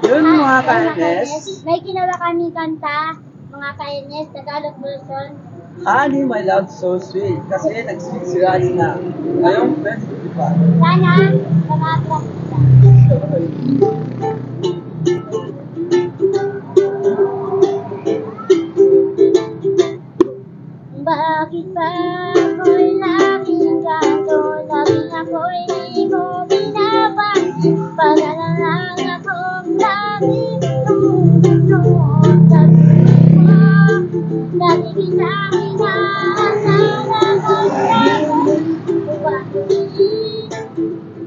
Yun mga ka-Ernest. May ginawa kami kanta, mga ka-Ernest, Tagalog version. Honey, my love, so sweet. Kasi nag-sweet si Raj na. Ngayong friends, di ba? Sana, mamagrap kita. Bakit ba ako'y laging ganito? Laging ako'y di mo binapansin. Pag-alalang akong laging tumutunod sa puso mo. Dati kitang inaasahan akong laging buwagin.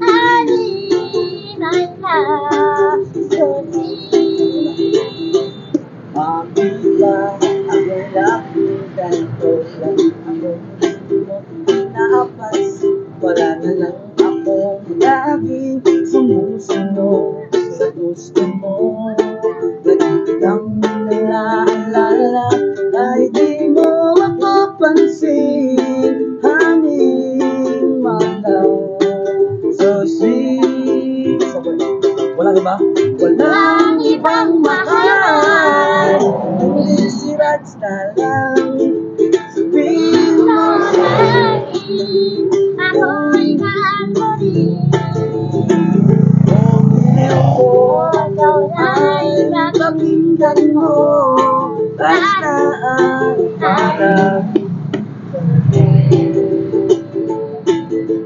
Honey, my love, so sweet. Bakit ba ako'y laging ganito? Laging ako'y di mo pinapansin. Wala na lang akong laging sumusunod sa gusto mo. Lagi kitang nalaalala kahit di mo mapapansin. Honey, my love, so sweet. Wala na ba? Walang ibang mahal, kundi si Raj na lang. Sabihin mo lagi ako'y mahal mo rin. kung ikaw Ikaw ay napakinggan mo. Raj na ang harap.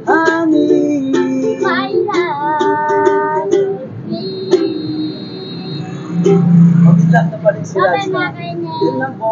Honey, my love, mag-itlap na pa rin si Raj okay, na. mga Yun lang po.